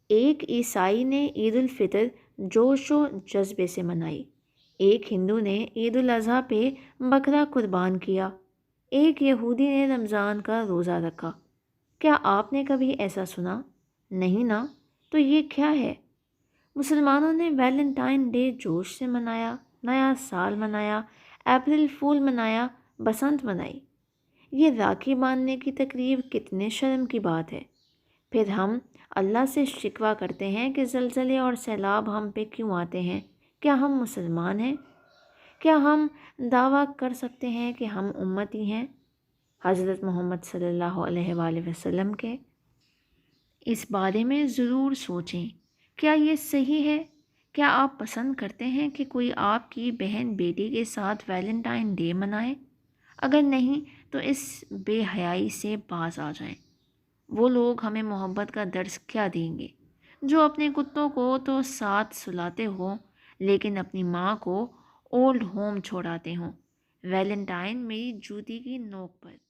ایک عیسائی نے عید الفطر جوش و جذبے سے منائی، ایک ہندو نے عید الاضحیٰ پہ بکرا قربان کیا، ایک یہودی نے رمضان کا روزہ رکھا۔ کیا آپ نے کبھی ایسا سنا؟ نہیں نا؟ تو یہ کیا ہے؟ مسلمانوں نے ویلنٹائن ڈے جوش سے منایا، نیا سال منایا، اپریل فول منایا، بسنت منائی۔ یہ راکھی باندھنے کی تقریب کتنے شرم کی بات ہے۔ پھر ہم اللہ سے شکوہ کرتے ہیں کہ زلزلے اور سیلاب ہم پہ کیوں آتے ہیں۔ کیا ہم مسلمان ہیں؟ کیا ہم دعویٰ کر سکتے ہیں کہ ہم امتی ہیں حضرت محمد صلی اللہ علیہ وآلہ وسلم کے؟ اس بارے میں ضرور سوچیں، کیا یہ صحیح ہے؟ کیا آپ پسند کرتے ہیں کہ کوئی آپ کی بہن بیٹی کے ساتھ ویلنٹائن ڈے منائے؟ اگر نہیں تو اس بے حیائی سے باز آ جائیں۔ وہ لوگ ہمیں محبت کا درس کیا دیں گے جو اپنے کتوں کو تو ساتھ سلاتے ہوں لیکن اپنی ماں کو اولڈ ہوم چھوڑاتے ہوں۔ ویلنٹائن میری جوتی کی نوک پر۔